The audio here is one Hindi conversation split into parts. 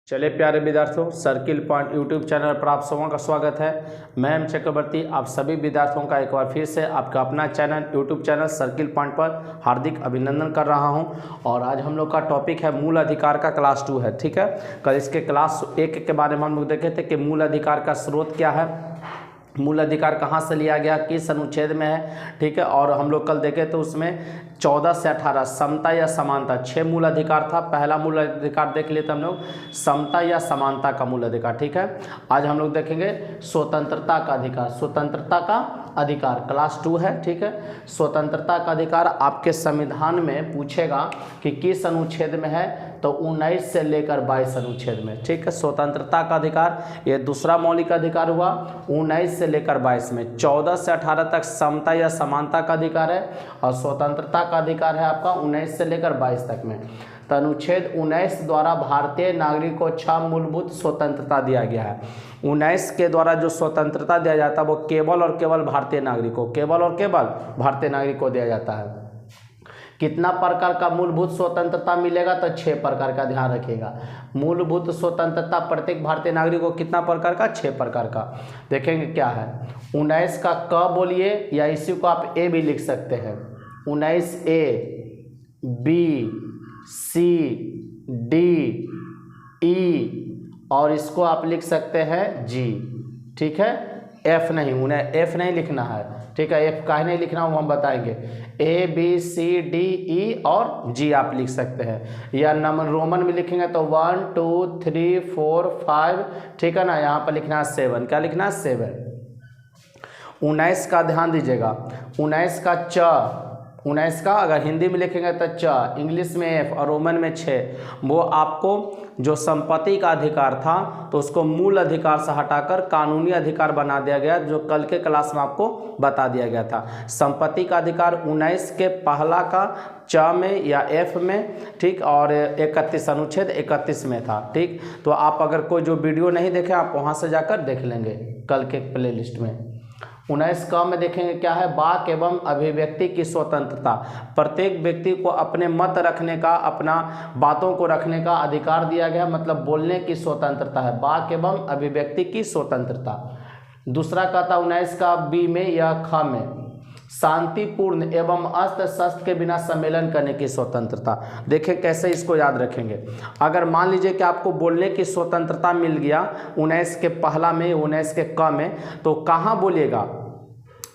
चले प्यारे विद्यार्थियों, सर्किल पॉइंट यूट्यूब चैनल पर आप सबों का स्वागत है। मैं एम चक्रवर्ती आप सभी विद्यार्थियों का एक बार फिर से आपका अपना channel YouTube channel circle point पर हार्दिक अभिनंदन कर रहा हूं। और आज हम लोग का टॉपिक है मूल अधिकार का क्लास 2 है। ठीक है, कल इसके क्लास 1 के बारे में हम लोग देखे थे कि मूल अधिकार का स्रोत क्या है, मूल अधिकार कहाँ से लिया गया, किस अनुच्छेद में है। ठीक है, और हम लोग कल देखे तो उसमें 14 से 18 समता या समानता 6 मूल अधिकार था। पहला मूल अधिकार देख लेते हम लोग, समता या समानता का मूल अधिकार। ठीक है, आज हम लोग देखेंगे स्वतंत्रता का अधिकार। स्वतंत्रता का अधिकार क्लास 2 है। ठीक है, स्वतंत्रता का अधिकार आपके संविधान में पूछेगा कि किस अनुच्छेद में है, तो 19 से लेकर 22 अनुच्छेद में। ठीक है, स्वतंत्रता का अधिकार ये दूसरा मौलिक अधिकार हुआ, 19 से लेकर 22 में। 14 से 18 तक समता या समानता का अधिकार है और स्वतंत्रता का अधिकार है आपका 19 से लेकर 22 तक में। तो अनुच्छेद 19 द्वारा भारतीय नागरिक को 6 मूलभूत स्वतंत्रता दिया गया है। 19 के द्वारा जो स्वतंत्रता दिया जाता है वो केवल और केवल भारतीय नागरिक को, केवल और केवल भारतीय नागरिक को दिया जाता है। कितना प्रकार का मूलभूत स्वतंत्रता मिलेगा, तो 6 प्रकार का, ध्यान रखिएगा। मूलभूत स्वतंत्रता प्रत्येक भारतीय नागरिक को कितना प्रकार का, 6 प्रकार का। देखेंगे क्या है 19 का क बोलिए, या इसी को आप ए भी लिख सकते हैं। 19 ए, बी, सी, डी, ई और इसको आप लिख सकते हैं जी। ठीक है, एफ नहीं, उन्हें एफ नहीं लिखना है। ठीक है, एफ काहे नहीं लिखना वो हम बताएंगे। A B C D E और जी आप लिख सकते हैं, या नंबर रोमन में लिखेंगे तो 1 2 3 4 5। ठीक है ना, यहाँ पर लिखना है 7। क्या लिखना है, 7। 19 का ध्यान दीजिएगा, 19 का च, 19 का अगर हिंदी में लिखेंगे तो च, इंग्लिश में एफ और रोमन में 6। वो आपको जो संपत्ति का अधिकार था तो उसको मूल अधिकार से हटाकर कानूनी अधिकार बना दिया गया, जो कल के क्लास में आपको बता दिया गया था। संपत्ति का अधिकार 19 के पहला का च में या एफ में, ठीक, और 31 अनुच्छेद 31 में था। ठीक, तो आप अगर कोई जो वीडियो नहीं देखे आप वहाँ से जाकर देख लेंगे कल के प्लेलिस्ट में। 19 का में देखेंगे क्या है, वाक एवं अभिव्यक्ति की स्वतंत्रता। प्रत्येक व्यक्ति को अपने मत रखने का, अपना बातों को रखने का अधिकार दिया गया, मतलब बोलने की स्वतंत्रता है, वाक एवं अभिव्यक्ति की स्वतंत्रता। दूसरा का था 19 का बी में या ख में, शांतिपूर्ण एवं अस्त्र शस्त्र के बिना सम्मेलन करने की स्वतंत्रता। देखें कैसे इसको याद रखेंगे। अगर मान लीजिए कि आपको बोलने की स्वतंत्रता मिल गया 19 के पहला में, 19 के क में, तो कहाँ बोलिएगा,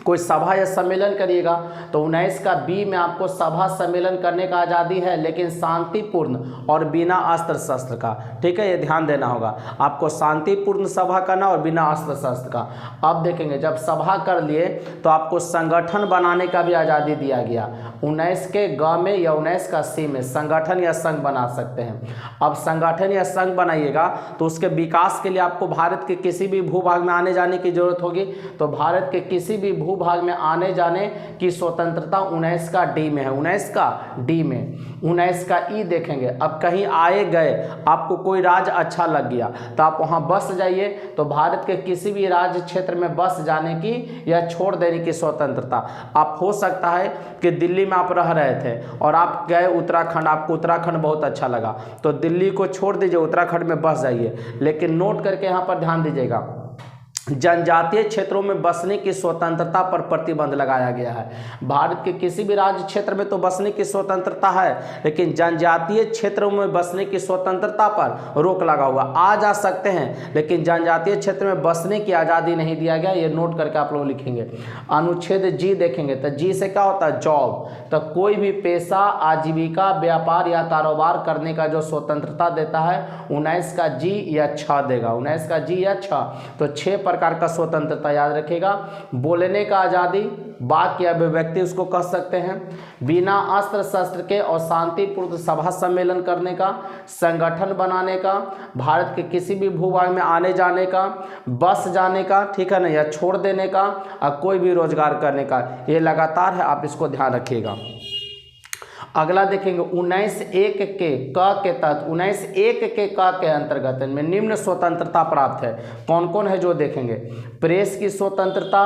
कोई सभा या सम्मेलन करिएगा। तो 19 का बी में आपको सभा सम्मेलन करने का आज़ादी है, लेकिन शांतिपूर्ण और बिना अस्त्र शस्त्र का। ठीक है, ये ध्यान देना होगा, आपको शांतिपूर्ण सभा करना और बिना अस्त्र शस्त्र का। अब देखेंगे जब सभा कर लिए तो आपको संगठन बनाने का भी आज़ादी दिया गया। 19 के ग में या 19 का सी में संगठन या संघ बना सकते हैं। अब संगठन या संघ बनाइएगा तो उसके विकास के लिए आपको भारत के किसी भी भूभाग में आने जाने की जरूरत होगी। तो भारत के किसी भी भूभाग में आने जाने की स्वतंत्रता 19 का डी में है, 19 का डी में। 19 का ई देखेंगे, अब कहीं आए गए, आपको कोई राज्य अच्छा लग गया तो आप वहां बस जाइए, तो भारत के किसी भी राज्य क्षेत्र में बस जाने की या छोड़ देने की स्वतंत्रता। आप हो सकता है कि दिल्ली में आप रह रहे थे और आप गए उत्तराखंड, आपको उत्तराखंड बहुत अच्छा लगा, तो दिल्ली को छोड़ दीजिए, उत्तराखंड में बस जाइए। लेकिन नोट करके यहाँ पर ध्यान दीजिएगा, जनजातीय क्षेत्रों में बसने की स्वतंत्रता पर प्रतिबंध लगाया गया है। भारत के किसी भी राज्य क्षेत्र में तो बसने की स्वतंत्रता है, लेकिन जनजातीय क्षेत्रों में बसने की स्वतंत्रता पर रोक लगा हुआ। आ जा सकते हैं, लेकिन जनजातीय क्षेत्र में बसने की आज़ादी नहीं दिया गया। ये नोट करके आप लोग लिखेंगे। अनुच्छेद जी देखेंगे तो जी से क्या होता है, जॉब। तो कोई भी पेशा, आजीविका, व्यापार या कारोबार करने का जो स्वतंत्रता देता है 19 का जी या छ देगा, 19 का जी या छ। तो 6 प्रकार का स्वतंत्रता याद रखिएगा। बोलने का आज़ादी, वाक या अभिव्यक्ति उसको कह सकते हैं, बिना अस्त्र शस्त्र के और शांतिपूर्ण सभा सम्मेलन करने का, संगठन बनाने का, भारत के किसी भी भूभाग में आने जाने का, बस जाने का, ठीक है ना, या छोड़ देने का, और कोई भी रोजगार करने का। ये लगातार है, आप इसको ध्यान रखिएगा। अगला देखेंगे 19(1) के क के तहत, 19(1) के क के अंतर्गत में निम्न स्वतंत्रता प्राप्त है। कौन कौन है जो देखेंगे, प्रेस की स्वतंत्रता,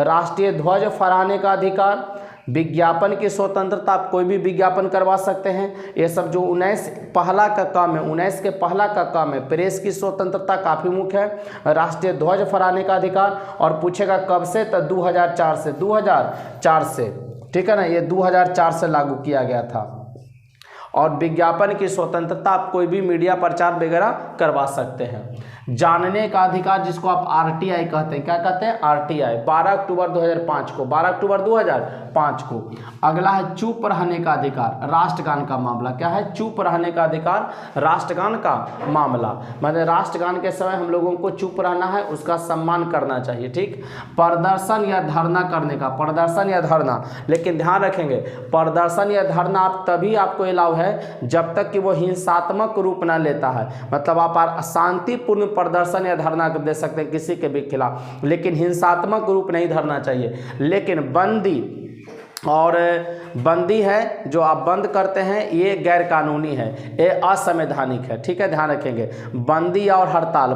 राष्ट्रीय ध्वज फहराने का अधिकार, विज्ञापन की स्वतंत्रता, आप कोई भी विज्ञापन करवा सकते हैं। ये सब जो 19 पहला का काम है, 19 के पहला का काम है। प्रेस की स्वतंत्रता काफ़ी मुख्य है। राष्ट्रीय ध्वज फहराने का अधिकार, और पूछेगा कब से, तो 2004 से, 2004 से, ठीक है ना, ये 2004 से लागू किया गया था। और विज्ञापन की स्वतंत्रता, आप कोई भी मीडिया प्रचार वगैरह करवा सकते हैं। जानने का अधिकार, जिसको आप आरटीआई कहते हैं, क्या कहते हैं, आरटीआई, 12 अक्टूबर 2005 को, 12 अक्टूबर 2005 को। अगला है चुप रहने का अधिकार, राष्ट्रगान का मामला। क्या है, चुप रहने का अधिकार, राष्ट्रगान का मामला, मतलब राष्ट्रगान के समय हम लोगों को चुप रहना है, उसका सम्मान करना चाहिए, ठीक। प्रदर्शन या धरना करने का, प्रदर्शन या धरना, लेकिन ध्यान रखेंगे प्रदर्शन या धरना आप तभी आपको अलाउ है जब तक कि वो हिंसात्मक रूप ना लेता है। मतलब आप शांतिपूर्ण प्रदर्शन या धरना दे सकते हैं किसी के भी खिलाफ, लेकिन हिंसात्मक रूप नहीं धरना चाहिए। लेकिन बंदी है, जो आप बंद करते हैं, ये गैर कानूनी है, ये असंवैधानिक है, ठीक है, ध्यान रखेंगे। बंदी और हड़ताल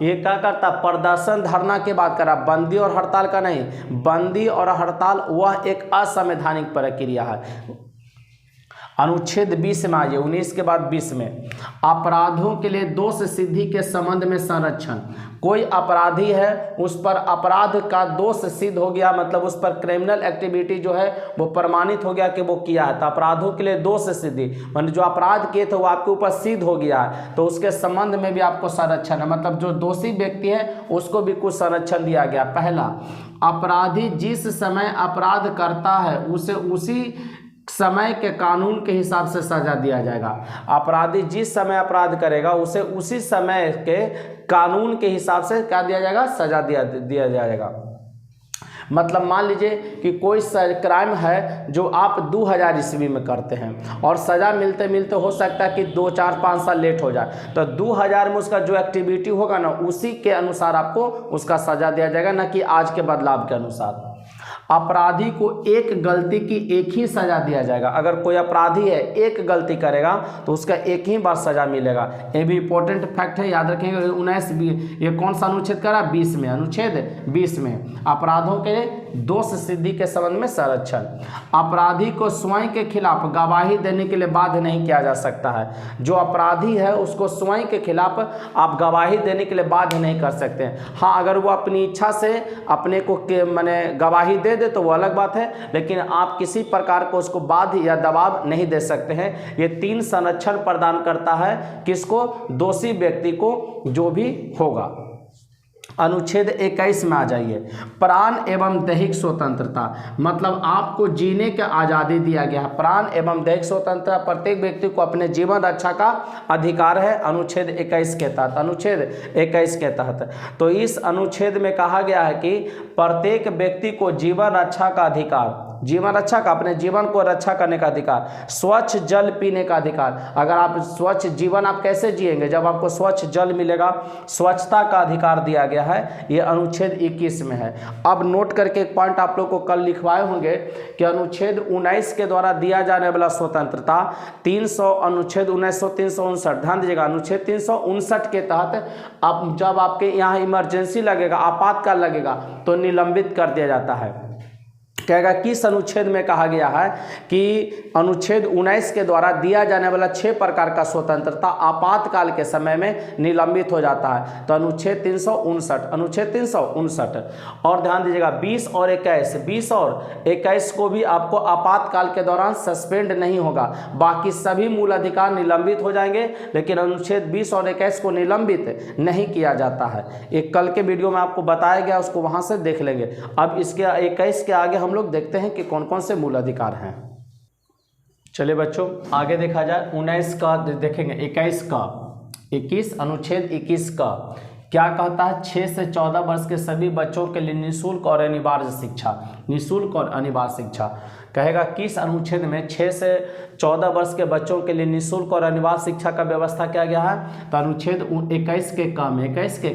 ये क्या करता, प्रदर्शन धरना की बात करा, बंदी और हड़ताल का नहीं। बंदी और हड़ताल वह एक असंवैधानिक प्रक्रिया है। अनुच्छेद 20 में आइए, 19 के बाद 20 में, अपराधों के लिए दोष सिद्धि के संबंध में संरक्षण। कोई अपराधी है, उस पर अपराध का दोष सिद्ध हो गया, मतलब उस पर क्रिमिनल एक्टिविटी जो है वो प्रमाणित हो गया कि वो किया है, तो अपराधों के लिए दोष सिद्धि, मतलब जो अपराध किए थे वो आपके ऊपर सिद्ध हो गया है, तो उसके संबंध में भी आपको संरक्षण है। मतलब जो दोषी व्यक्ति है उसको भी कुछ संरक्षण दिया गया। पहला, अपराधी जिस समय अपराध करता है उसे उसी समय के कानून के हिसाब से सजा दिया जाएगा। अपराधी जिस समय अपराध करेगा उसे उसी समय के कानून के हिसाब से क्या दिया जाएगा, सजा दिया जाएगा। मतलब मान लीजिए कि कोई क्राइम है जो आप 2000 ईस्वी में करते हैं और सज़ा मिलते मिलते हो सकता है कि 2, 4, 5 साल लेट हो जाए, तो 2000 में उसका जो एक्टिविटी होगा ना, उसी के अनुसार आपको उसका सज़ा दिया जाएगा, ना कि आज के बदलाव के अनुसार। अपराधी को एक गलती की एक ही सजा दिया जाएगा। अगर कोई अपराधी है, एक गलती करेगा तो उसका एक ही बार सजा मिलेगा। ये भी इंपॉर्टेंट फैक्ट है, याद रखेंगे। 19 ये कौन सा अनुच्छेद करा, 20 में, अनुच्छेद 20 में अपराधों के दोष सिद्धि के संबंध में संरक्षण। अपराधी को स्वयं के खिलाफ गवाही देने के लिए बाध्य नहीं किया जा सकता है। जो अपराधी है उसको स्वयं के खिलाफ आप गवाही देने के लिए बाध्य नहीं कर सकते हैं। हाँ, अगर वो अपनी इच्छा से अपने को माने गवाही दे तो वो अलग बात है, लेकिन आप किसी प्रकार को उसको बाध्य या दबाव नहीं दे सकते हैं। ये 3 संरक्षण प्रदान करता है, किसको, दोषी व्यक्ति को, जो भी होगा। अनुच्छेद 21 में आ जाइए, प्राण एवं दैहिक स्वतंत्रता, मतलब आपको जीने की आज़ादी दिया गया है। प्राण एवं दैहिक स्वतंत्रता, प्रत्येक व्यक्ति को अपने जीवन रक्षा का अधिकार है, अनुच्छेद 21 के तहत, अनुच्छेद 21 के तहत। तो इस अनुच्छेद में कहा गया है कि प्रत्येक व्यक्ति को जीवन रक्षा का अधिकार, जीवन रक्षा का, अपने जीवन को रक्षा करने का अधिकार, स्वच्छ जल पीने का अधिकार। अगर आप स्वच्छ जीवन आप कैसे जिएंगे, जब आपको स्वच्छ जल मिलेगा, स्वच्छता का अधिकार दिया गया है, ये अनुच्छेद 21 में है। अब नोट करके एक पॉइंट आप लोग को कल लिखवाए होंगे कि अनुच्छेद 19 के द्वारा दिया जाने वाला स्वतंत्रता 300, अनुच्छेद 1959, ध्यान दीजिएगा, अनुच्छेद 359 के तहत अब जब आपके यहाँ इमरजेंसी लगेगा, आपातकाल लगेगा, तो निलंबित कर दिया जाता है। कहेगा किस अनुच्छेद में कहा गया है कि अनुच्छेद 19 के द्वारा दिया जाने वाला 6 प्रकार का स्वतंत्रता आपातकाल के समय में निलंबित हो जाता है, तो अनुच्छेद 359, अनुच्छेद 359। और ध्यान दीजिएगा 20 और 21, 20 और 21 को भी आपको आपातकाल के दौरान सस्पेंड नहीं होगा, बाकी सभी मूल अधिकार निलंबित हो जाएंगे, लेकिन अनुच्छेद 20 और 21 को निलंबित नहीं किया जाता है। एक कल के वीडियो में आपको बताया गया, उसको वहां से देख लेंगे। अब इसके 21 के आगे हम लोग देखते हैं कि कौन कौन से मूल अधिकार हैं। चलिए बच्चों आगे देखा जाए, 19 का देखेंगे, 21 का, 21 अनुच्छेद 21 का क्या कहता है, 6 से 14 वर्ष के सभी बच्चों के लिए निःशुल्क और अनिवार्य शिक्षा, निःशुल्क और अनिवार्य शिक्षा। कहेगा किस अनुच्छेद में 6 से 14 वर्ष के बच्चों के लिए निःशुल्क और अनिवार्य शिक्षा का व्यवस्था किया गया है? तो अनुच्छेद 21 के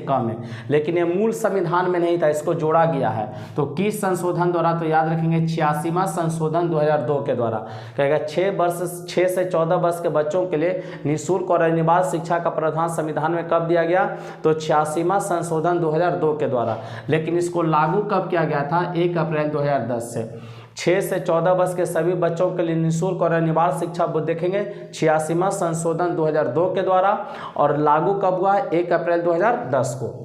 क में, लेकिन ये मूल संविधान में नहीं था, इसको जोड़ा गया है। तो किस संशोधन द्वारा? तो याद रखेंगे 86वां संशोधन 2002 के द्वारा। कहेगा 6 से 14 वर्ष के बच्चों के लिए निःशुल्क और अनिवार्य शिक्षा का प्रावधान संविधान में कब दिया गया? तो 86वां संशोधन 2002 के द्वारा। लेकिन इसको लागू कब किया गया था? 1 अप्रैल 2010 से। 6 से 14 वर्ष के सभी बच्चों के लिए निःशुल्क और अनिवार्य शिक्षा वो देखेंगे 86वां संशोधन 2002 के द्वारा, और लागू कब हुआ? 1 अप्रैल 2010 को।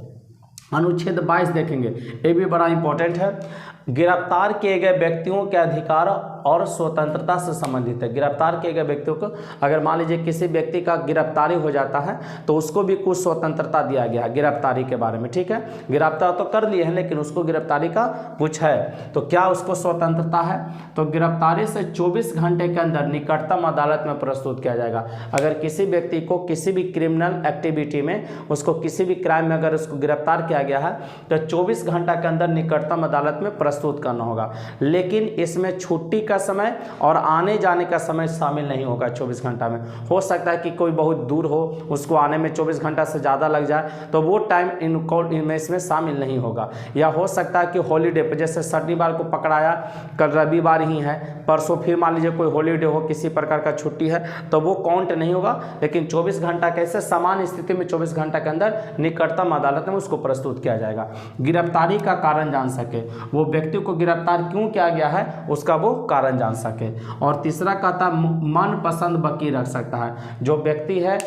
अनुच्छेद 22 देखेंगे, ये भी बड़ा इंपॉर्टेंट है। गिरफ्तार किए गए व्यक्तियों के अधिकार और स्वतंत्रता से संबंधित है। गिरफ्तार किए गए व्यक्तियों को, अगर मान लीजिए किसी व्यक्ति का गिरफ्तारी हो जाता है तो उसको भी कुछ स्वतंत्रता दिया गया है गिरफ्तारी के बारे में, ठीक है। गिरफ्तार तो कर लिए हैं लेकिन उसको गिरफ्तारी का कुछ है, तो क्या उसको स्वतंत्रता है? तो गिरफ्तारी से 24 घंटे के अंदर निकटतम अदालत में प्रस्तुत किया जाएगा। अगर किसी व्यक्ति को किसी भी क्रिमिनल एक्टिविटी में, उसको किसी भी क्राइम में अगर उसको गिरफ्तार किया गया है तो 24 घंटा के अंदर निकटतम अदालत में प्रस्तुत करना होगा। लेकिन इसमें छुट्टी का समय और आने जाने का समय शामिल नहीं होगा 24 घंटा में। हो सकता है कि कोई बहुत दूर हो, उसको आने में 24 घंटा से ज़्यादा लग जाए, तो वो टाइम इनमें इसमें शामिल नहीं होगा। या हो सकता है कि हॉलीडे पर, जैसे शनिवार को पकड़ाया, कल रविवार ही है, परसों फिर मान लीजिए कोई हॉलीडे हो, किसी प्रकार का छुट्टी है, तो वो काउंट नहीं होगा। लेकिन 24 घंटा कैसे सामान्य स्थिति में 24 घंटा के अंदर निकटतम अदालत में उसको प्रस्तुत किया जाएगा। गिरफ्तारी का कारण जान सके, वो व्यक्ति को गिरफ्तार क्यों किया गया है उसका वो कारण जान सके। और तीसरा कहता मनपसंद वकील रख सकता है। जो व्यक्ति है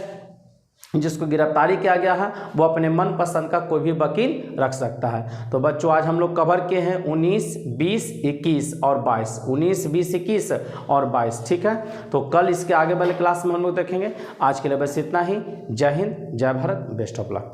जिसको गिरफ्तारी किया गया है वो अपने मनपसंद का कोई भी वकील रख सकता है। तो बच्चों आज हम लोग कवर किए हैं 19, 20, 21 और 22, 19, 20, 21 और 22, ठीक है। तो कल इसके आगे वाले क्लास में हम लोग देखेंगे। आज के लिए बस इतना ही। जय हिंद, जय भारत, बेस्ट ऑफ लक।